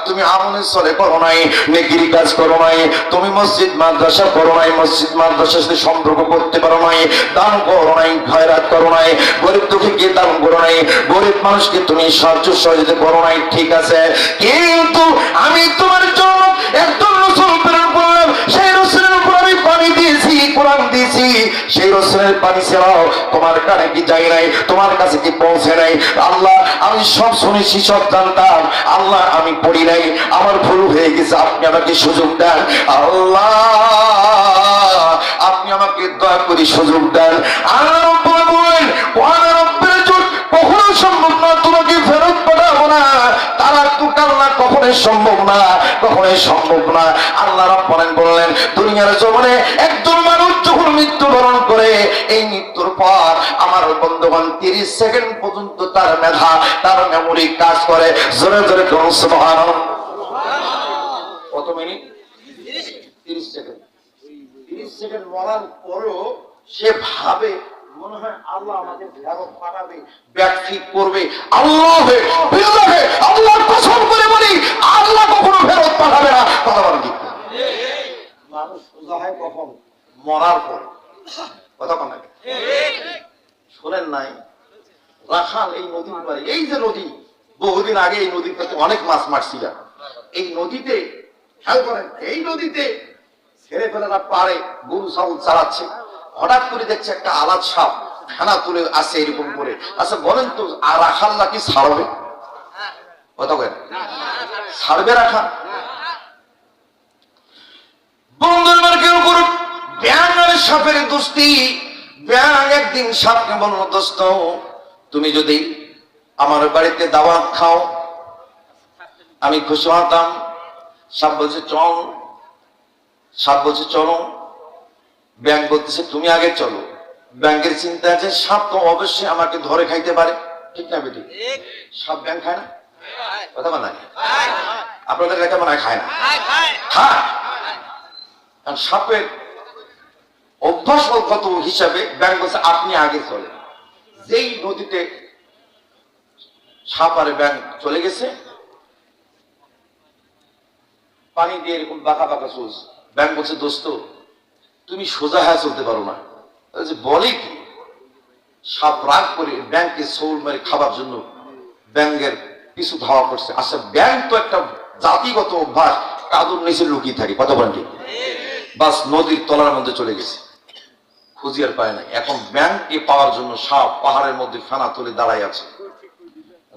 তুমি আমল সলিহ করো নাই, নেকির কাজ করো নাই, তুমি মসজিদ মাদ্রাসা করো নাই, মসজিদ মাদ্রাসার সাথে সম্পর্ক করতে পারো নাই, দান করো নাই, খয়রাত করো নাই, গরিব দুঃখীকে দান করো নাই, গরিব মানুষকে তুমি সাহায্য সহযোগিতা করো নাই, ঠিক আছে, কিন্তু আমি তোমার জন্য একজন রাসূল প্রেরণ করলাম, সেই তোমার কানে কি যায় নাই, তোমার কাছে কি পৌঁছে নাই? আল্লাহ আমি সব শুনেছি, সব জানতাম, আল্লাহ আমি পড়ি নাই, আমার ভুল হয়ে গেছে, আপনি আমাকে সুযোগ দেন আল্লাহ, আপনি আমাকে দয়া করে সুযোগ দেন। আল্লাহ রাব্বুল বলেন ওয়ানা রাব্বিল জুদ, কখনো সম্ভব না তোমাকে ফেরত পাঠাবো না, তারা টুকাল না, কখনোই সম্ভব না, কখনোই সম্ভব না। আল্লাহ রাব্বুল বললেন দুনিয়ার জীবনে একজন মানুষ যখন মৃত্যুবরণ করে, এই মৃত্যুর পর আমার বন্ধুগণ 30 সেকেন্ড পর্যন্ত তার মেধা, তার মেমোরি কাজ করে। জোরে জোরে করুন সুবহানাল্লাহ। কত মিনিট? 30 সেকেন্ড। 30 সেকেন্ড মরার পরও সে ভাবে মনে হয় আল্লাহ আমাকে ফেরত পাঠাবে, ব্যাকফিট করবে। আল্লাহে বিল্লাহে আল্লাহর কসম করে বলি আল্লাহ কখনো ফেরত পাঠাবে না। কথা বলেন ঠিক? মানুষ সোজা হয় কখন? মরার পর। কথা বলেন না? শোনেন নাই রাখাল এই নদীর পারে, এই যে নদী, বহুদিন আগে এই নদীর কাছে অনেক মাছ মারছিলাম। এই নদীতে খেয়াল করেন, এই নদীতে ছেড়ে ফেলেরা পারে গরু ছাগল চালাচ্ছে, হঠাৎ করে দেখছে একটা আলাদ সাপ ফেনা তুলে আসে এরকম করে। আচ্ছা বলেন তো আর রাখাল নাকি ছাড়বে? কথা বলেন, ছাড়বে রাখা? বন্ধুর মার কেউ করুক ব্যাং আর সাপের দোস্তি। ব্যাং একদিন সাপকে বলল দোস্ত তুমি যদি আমার বাড়িতে দাওয়াত খাও আমি খুশি হতাম। সাপ বলছে চল, সাপ বলছে চলো। ব্যাং বলতেছে তুমি আগে চলো। ব্যাংকের চিন্তা আছে সাপ তো অবশ্যই আমাকে ধরে খাইতে পারে, ঠিক না বেটি? সাপ ব্যাং খায় না? কথা বল না, আপনাদের কাছে মনে হয় খায় না? খায়। কারণ সাপের অভ্যাসগত হিসাবে ব্যাং বলছে আপনি আগে চলে। যেই নদীতে সাপ আর ব্যাং চলে গেছে, পানি দিয়ে এরকম বাঁকা বাঁকা চলছে। ব্যাং বলছে দোস্ত তুমি সোজা হয়ে চলতে পারো না। বলে কি? সাপ রাগ করে ব্যাংকে সোল মেরে খাবার জন্য ব্যাংকের পিছু ধাওয়া করছে। আচ্ছা ব্যাং তো একটা জাতিগত অভ্যাস, কাদুর নিচে লুকিয়ে থাকে। কথা বলেন ঠিক? বাস নদীর তলার মধ্যে চলে গেছে, খুঁজি আর পায় নাই। এখন ব্যাংকে পাওয়ার জন্য সাপ পাহাড়ের মধ্যে ফেনা তুলে দাঁড়াই আছে।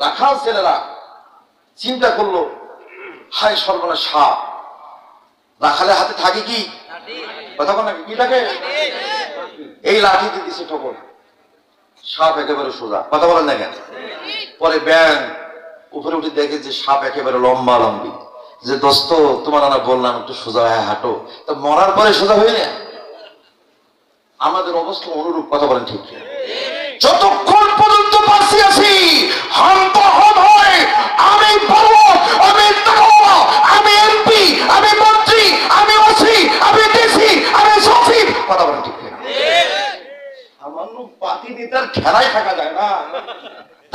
রাখাল ছেলেরা চিন্তা করলো হায় সর্বনাশ, সাপ। রাখালের হাতে থাকে কি? কথা বল নাকি? কি থাকে? এই লাঠিতে দিছে ঠোকর, সাপ একেবারে সোজা। কথা বলেন না কেন? পরে ব্যাং উপরে উঠে দেখে যে সাপ একেবারে লম্বা লম্বি। যে দোস্ত তোমার না বললাম একটু সোজা হয়ে হাঁটো, তো মরার পরে সোজা হয়ে না? আমাদের অবস্থা অনুরূপ। কথা বলেন ঠিক? যতক্ষণ পর্যন্ত বাঁচি আছি আমি বড়, আমি আমি এমপি, আমি মন্ত্রী, আমি ওসি, আমি ডিসি, আমি সচিব। কথা বলেন ঠিক? সামান্য পাতি নেতার খেলায় থাকা যায় না,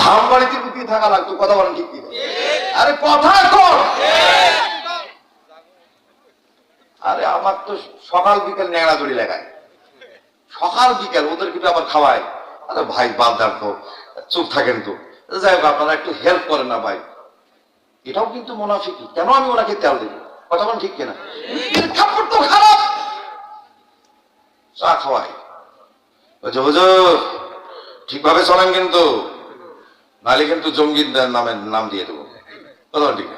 ধাম বাড়িতে লুকিয়ে থাকা লাগতো। কথা বলেন ঠিক? আরে কথা কর। আরে আমার তো সকাল বিকেল ন্যাংরা দড়ি লাগায়, সকাল বিকেল ওদের কিন্তু আবার খাওয়ায়। আরে ভাই বাদ দেন তো, চুপ থাকেন তো। যাই হোক আপনারা একটু হেল্প করেন না ভাই, এটাও কিন্তু মুনাফিকি। কেন আমি ওনাকে তেল দেব? কথা বলেন ঠিক কিনা? খাবার তো খারাপ, চা খাওয়াই। হুজুর ঠিকভাবে চলেন কিন্তু, নাহলে কিন্তু জঙ্গির নামের নাম দিয়ে দেবো। কথা বলেন ঠিক?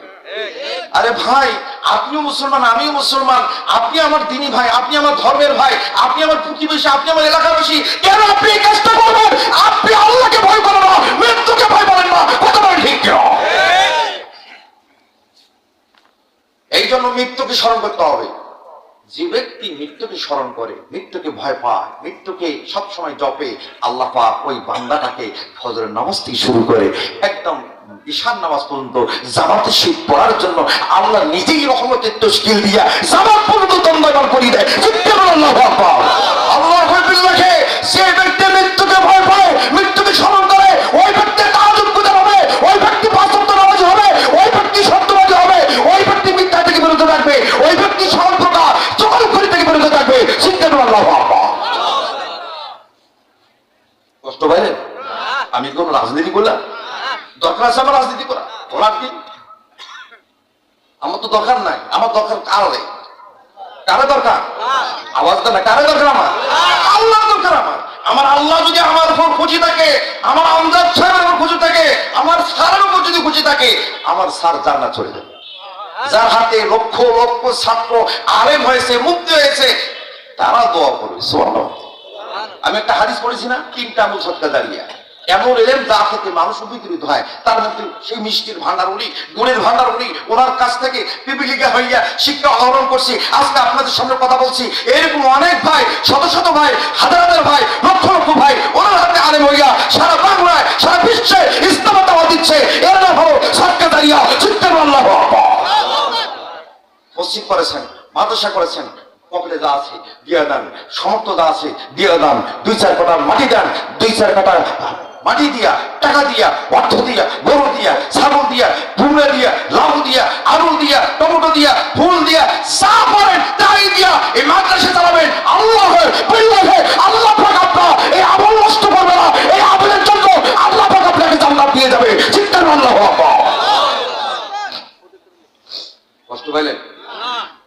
আরে ভাই আপনিও মুসলমান, আমিও মুসলমান, আপনি আমার দিনী ভাই, আপনি আমার ধর্মের ভাই, আপনি আমার প্রতিবেশী, আপনি আমার এলাকাবাসী, কেন আপনি এই কাজটা করবেন? আপনি আল্লাহকে ভয় করেন না, মৃত্যুকে ভয় করেন না। কথা বলেন ঠিক কেন? এই জন্য মৃত্যুকে স্মরণ করতে হবে। যে ব্যক্তি মৃত্যুকে স্মরণ করে, মৃত্যুকে ভয় পায়, মৃত্যুকে সবসময় জপে, আল্লাহ পাক ওই বান্দাটাকে ফজরের নামাজ থেকে শুরু করে একদম ঈশান নামাজ পর্যন্ত জামাতে শীত পড়ার জন্য আল্লাহ নিজেই রহমতের তশকিল দিয়া জামাত পর্যন্ত দণ্ডায়মান করিয়ে দেয়। আল্লাহু আকবার, আল্লাহু বিল্লাহি। সে ব্যক্তি মৃত্যুকে ভয় পায়, মৃত্যুকে স্মরণ করে, ওই ব্যক্তি তাহাজ্জুদ পূজা হবে, ওই ব্যক্তি পাঁচ ওয়াক্ত নামাজ হবে, ওই ব্যক্তি সত্যবাদী হবে, ওই ব্যক্তি মিথ্যা থেকে বিরত থাকবে, ওই ব্যক্তি সকল প্রকার সকল করি থেকে বিরত থাকবে। আল্লাহু আকবার। কষ্ট পাইলেন? আমি কোন রাজনীতি করলাম? দরকার আছে আমার রাজনীতি করা? বলার কি? আমার তো দরকার নাই। আমার দরকার কারে? কারে দরকার? আওয়াজটা না, কারে দরকার? আমার আল্লাহ দরকার। আমার আমার আল্লাহ যদি আমার উপর খুশি থাকে, আমার আমজাদ সাহেবের উপর খুশি থাকে, আমার স্যারের উপর যদি খুশি থাকে, আমার স্যার জান্নাত চলে যাবে। যার হাতে লক্ষ লক্ষ ছাত্র আলেম হয়েছে, মুক্তি হয়েছে, তারা দোয়া করবে সুবহানাল্লাহ। আমি একটা হাদিস পড়েছি না, 3টা আমল সদকা জারিয়া, এমন এলেম যা থেকে মানুষ উপকৃত হয়। তার মধ্যে সেই মিষ্টির ভান্ডার উনি, গুণের ভান্ডার উনি, ওনার কাছ থেকে পিপিলিকা হইয়া শিক্ষা আহরণ করছি। আজকে আপনাদের সামনে কথা বলছি, এরকম অনেক ভাই, শত শত ভাই, হাজার হাজার ভাই, লক্ষ লক্ষ ভাই ওনার হাতে আলেম হইয়া সারা বাংলায়, সারা বিশ্বে ইসলামের দাওয়াত দিচ্ছে। এর নাম হলো সদকা জারিয়া। চিৎকার আল্লাহু আকবার। মসজিদ করেছেন, মাদ্রাসা করেছেন, পকেটে যা আছে দিয়ে দেন, সমর্থ যা আছে দিয়ে দেন, 2-4 কাঠা মাটি দেন, 2-4 কাঠা মাটি দিয়া, টাকা দিয়া, অর্থ দিয়া, গরু দিয়া, ছাগল দিয়া, কুমড়া দিয়া, লাউ দিয়া, আলু দিয়া, টমেটো দিয়া, ফুল দিয়া, যা পারেন তাই দিয়া এই মাদ্রাসা চালাবেন। আল্লাহ আল্লাহ পাক আপনার এই আমল নষ্ট করবে না। এই আমলের জন্য আল্লাহ পাক আপনাকে জান্নাত দিয়ে যাবে। চিৎকার আল্লাহু আকবার। কষ্ট পাইলেন?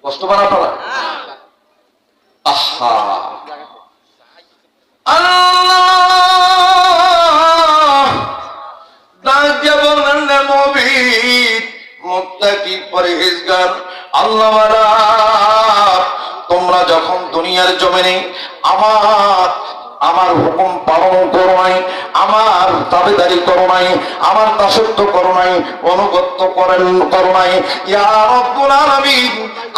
কষ্ট পান আপনারা? আহা, আল্লাহ ডাক দিয়ে বললেন রে মুমিন, মুত্তাকি, পরহেজগার, আল্লাহওয়ালা, তোমরা যখন দুনিয়ার জমিনে আমার হুকুম পালন করো নাই, আমার দাবিদারি করো নাই, আমার দাসত্ব করো নাই, অনুগত্য করো নাই, ইয়া রব্বুল আলামিন,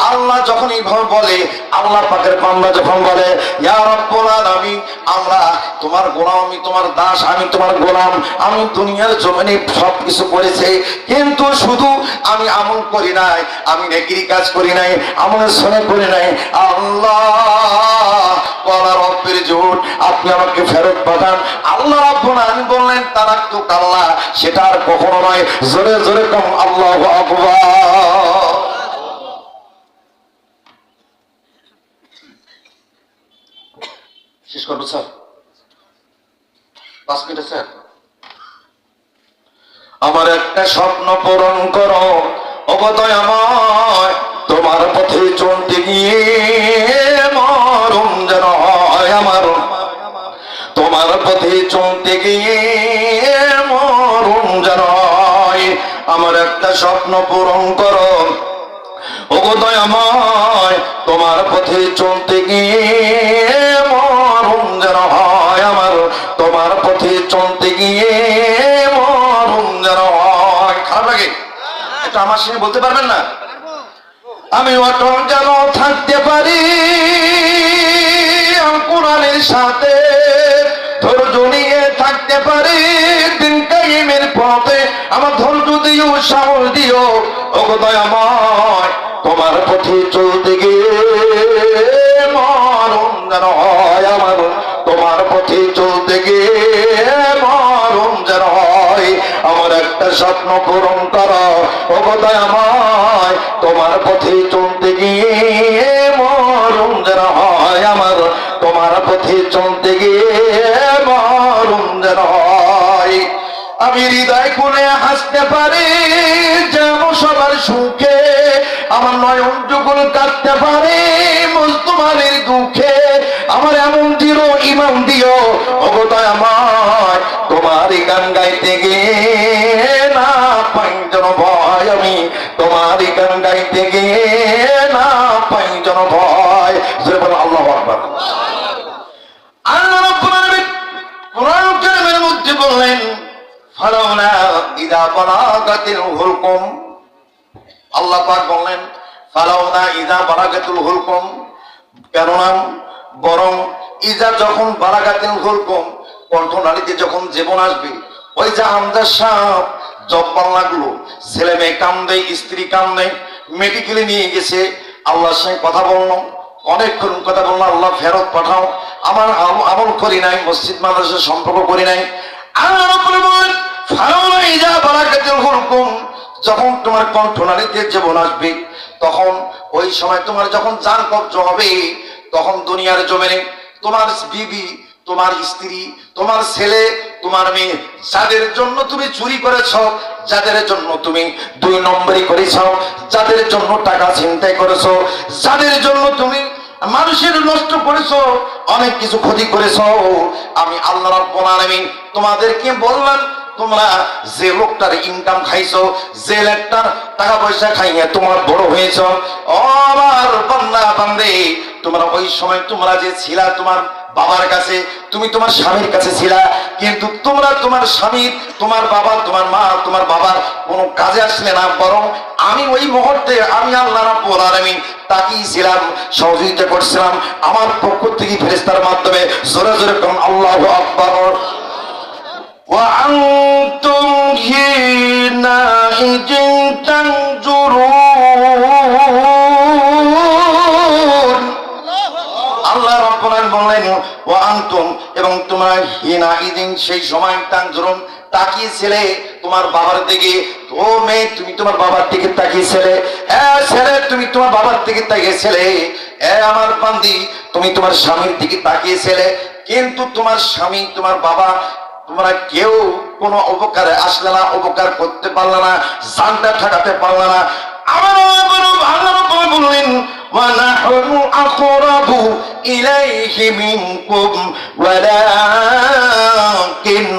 আল্লাহ যখন এইভাবে বলে, আল্লাহ পাকের বান্দা যখন বলে ইয়া রব্বুল আলামিন, আমরা তোমার গোলাম, আমি তোমার দাস, আমি তোমার গোলাম, আমি দুনিয়ার জমিনে সব কিছু করেছি, কিন্তু শুধু আমি আমল করি নাই, আমি নেকির কাজ করি নাই, আমলের সনে করি নাই। আল্লাহ ওয়ালা রব্বির জুদ, আপনি আমাকে ফেরত পাঠান। আল্লাহ রাব্বুল আলামিন বললেন তারাক্তু কাল্লা, সেটা আর কখনো নয়। জোরে জোরে কম আল্লাহু আকবার। শেষ করবো স্যার, 5 মিনিট স্যার। আমার একটা স্বপ্ন পূরণ করো ওগো দয়াময়, তোমার পথে চলতে গিয়ে মরণ যেন হয় আমার, তোমার পথে চলতে গিয়ে মরণ যেন হয়। আমার একটা স্বপ্ন পূরণ করো ওগো দয়াময়, তোমার পথে চলতে গিয়ে মরণ যেন হয় আমার, তোমার পথে চলতে গিয়ে মরণ যেন হয়। খারাপ লাগে? এটা আমার সঙ্গে বলতে পারবেন না? আমি অটল যেন থাকতে পারি কোরআনের সাথে, ধৈর্য নিয়ে থাকতে পারি দিন কায়েমের পথে, আমার ধৈর্য দিও, সাহস দিও ওগো দয়াময়, তোমার পথে চলতে গিয়ে মরণ যেন হয় আমার, তোমার পথে চলতে গিয়ে মরণ যেন হয়। আমার একটা স্বপ্ন পূরণ করো ওগো দয়াময়, তোমার পথে চলতে গিয়ে মরণ যেন হয় আমার, তোমার পথে চলতে গিয়ে মরণ যেন হয়। আমি হৃদয় খুলে হাসতে পারি যেন সবার সুখে, আমার নয়ন যুগল কাটতে পারে মুসলমানের দুঃখে, আমার এমন দিল ইমাম দিও ওগো দয়াময়, তোমার গান গাইতে গিয়ে না পাই যেন ভয়, আমি তোমার গান গাইতে গিয়ে না পাই যেন ভয়। আল্লাহু আকবার। আল্লাহ রাব্বুল আলামিন কোরআন কারীমের মধ্যে বললেন ফালাউলা ইযা বালাগাতিল হুলকুম, আল্লাহ পাক বললেন ফালাউলা ইযা বালাগাতুল হুলকুম, কেননা বরং ইজা যখন বালাগাতিল হুলকুম, কণ্ঠনালীতে যখন জীবন আসবে, ওই যে আমজাদ সাহেব জব্বার লাগলো, ছেলে মেয়ে কান্দে, স্ত্রী কান্দে, মেডিকেলে নিয়ে গেছে, আল্লাহর সঙ্গে কথা বললাম, অনেকক্ষণ কথা বললাম, আল্লাহ ফেরত পাঠাও, আমার আমল করি নাই, মসজিদ মাদ্রাসার সম্পর্ক করি নাই। আল্লাহ রাব্বুল বলেন ফালাউলা ইজা বালাগাতিল হুলকুম, যখন তোমার কণ্ঠনালীতে জীবন আসবে, তখন ওই সময় তোমার যখন জান কবজ হবে, তখন দুনিয়ার জমিনে তোমার বিবি, তোমার স্ত্রী, তোমার ছেলে, তোমার মেয়ে, যাদের জন্য তুমি চুরি করেছ, যাদের জন্য তুমি 2 নম্বরই করেছ, যাদের জন্য টাকা ছিনতাই করেছ, যাদের জন্য তুমি মানুষের নষ্ট করেছো, অনেক কিছু ক্ষতি করেছো। আমি আল্লাহ রাব্বুল আলামিন তোমাদেরকে বললাম, তোমরা যে লোকটার ইনকাম খাইছো, যে লোকটার টাকা পয়সা খাইয়া তোমার বড় হয়েছো, ও আমার বান্দা বান্দে, তোমরা ওই সময় তোমরা যে ছিলা তোমার বাবার কাছে, তুমি তোমার স্বামীর কাছে ছিলা, কিন্তু তোমরা তোমার স্বামীর, তোমার বাবা, তোমার মা, তোমার বাবার কোনো কাজে আসলে না, বরং আমি ওই মুহূর্তে আমি আল্লাহ রাব্বুল আলামিন তাকিয়েছিলাম, সহযোগিতা করছিলাম আমার পক্ষ থেকে ফেরেশতার মাধ্যমে। জোরে জোরে কোন আল্লাহু আকবার। وأنتم حينئذ تنظرون। আল্লাহ রাব্বুল আলামিন বললেন ওয়া আনতুম, এবং তোমরা হিনাইদিন সেই সময় তানজুরুন তাকিয়েছিলে তোমার বাবার দিকে। ও মেয়ে, তুমি তোমার বাবার দিকে তাকিয়েছিলে। এ ছেলে, তুমি তোমার বাবার দিকে তাকিয়েছিলে। এ আমার বান্দি, তুমি তোমার স্বামীর দিকে তাকিয়েছিলে, কিন্তু তোমার স্বামী, তোমার বাবা, তোমরা কেউ কোনো উপকারে আসলে না, উপকার করতে পারলে না, জানটা ঠেকাতে পারলে না। আমার আল্লাহ রাব্বুল বললেন ওয়া নাহনু আকরাবু ইলাইহি মিনকুম ওয়ালাকিন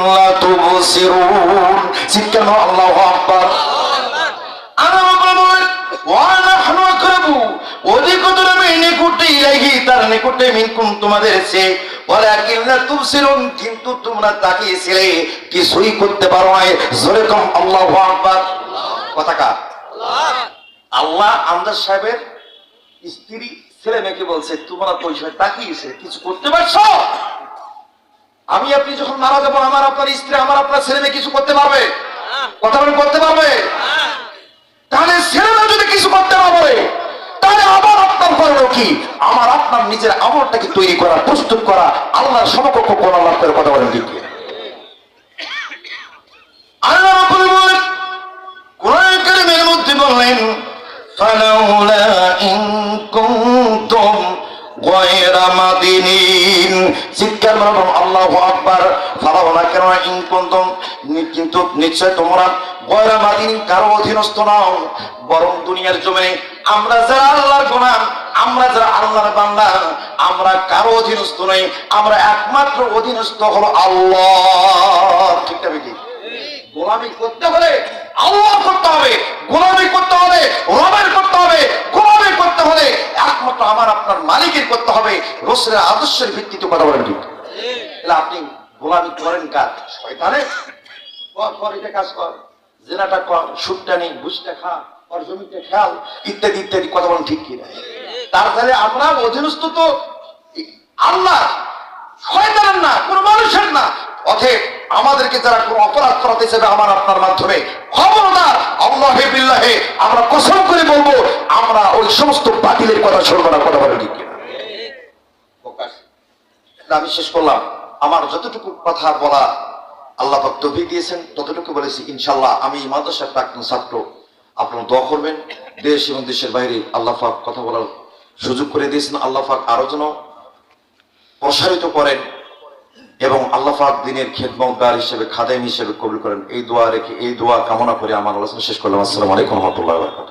লা তুবসিরুন। চিৎকার দাও আল্লাহু আকবার। আল্লাহ রাব্বুল বললেন ওয়া নাহনু আকরাবু, অধিকতর আমি নিকটে, ইলাইহি তার নিকটে, মিনকুম তোমাদের চেয়ে, ওয়ালাকিন লা তুবসিরুন কিন্তু তোমরা তাকিয়েছিলে, কিছুই করতে পারো নাই। জোরে কম আল্লাহু আকবার। কথা কার? আল্লাহ আমজাদ সাহেবের স্ত্রী ছেলে মেয়েকে বলছে, তোমরা তো ওই সময় তাকিয়েছে, কিছু করতে পারছো? আমি আপনি যখন মারা যাবো, আমার আপনার স্ত্রী, আমার আপনার ছেলে মেয়ে কিছু করতে পারবে? কথা বলে করতে পারবে? তাহলে ছেলে মেয়ে যদি কিছু করতে না পারে, তাহলে আবার আপনার করলো কি? আমার আপনার নিজের আমলটাকে তৈরি করা, প্রস্তুত করা, আল্লাহর সমকক্ষ কোন আল্লাহ করে কথা বলেন ঠিক? আল্লাহ রাব্বুল বলেন কোরআন কারীমের মধ্যে বললেন ফালাউলা ইন কুনতুম গায়রা মাদিনিন। চিৎকার মারুন আল্লাহু আকবার। ফালাউলা কেন ইন কুনতুম, কিন্তু নিশ্চয় তোমরা গায়রা মাদিনিন কারো অধীনস্থ নাও, বরং দুনিয়ার জমিনে আমরা যারা আল্লাহর গোলাম, আমরা যারা আল্লাহর বান্দা, আমরা কারো অধীনস্থ নই, আমরা একমাত্র অধীনস্থ হলো আল্লাহ। ঠিক না বেটি? গোলামি করতে হলে আল্লাহ করতে হবে, গোলামি করতে হলে রবের করতে হবে, গোলামি করতে হলে একমাত্র আমার আপনার মালিকের করতে হবে, রাসূলের আদর্শের ভিত্তিতে কথা বলেন ঠিক? তাহলে আপনি গোলামি করেন কার? শয়তানের। কর এটা কাজ কর, জিনাটা কর, সুদটা নেই, ঘুষটা খা, ওর জমিতে খেয়াল, ইত্যাদি ইত্যাদি, কথা বলেন ঠিক কিনা? তার ফলে আমরা অধীনস্থ তো আল্লাহ, শয়তানের না, কোন মানুষের না। অতএব আমাদেরকে যারা কোন অপরাধ করাতে চাইবে আমার আপনার মাধ্যমে, খবরদার আল্লাহে বিল্লাহে আমরা কসম করে বলবো, আমরা ওই সমস্ত বাতিলের কথা শুনবো না। কথা বলে ঠিক কিনা? আমি শেষ করলাম। আমার যতটুকু কথা বলা আল্লাহ পাক তৌফিক দিয়েছেন ততটুকু বলেছি। ইনশাআল্লাহ আমি মাদ্রাসার প্রাক্তন ছাত্র, আপনারা দোয়া করবেন। দেশ এবং দেশের বাইরে আল্লাহ পাক কথা বলার সুযোগ করে দিয়েছেন। আল্লাহ পাক আরো যেন প্রসারিত করেন এবং আল্লাহ পাক দিনের খেদমতগার হিসেবে, খাদেম হিসেবে কবুল করেন, এই দোয়া রেখে, এই দোয়া কামনা করে আমার আলোচনা শেষ করলাম। আসসালামু আলাইকুম ওয়া রাহমাতুল্লাহি ওয়া বারাকাতুহু।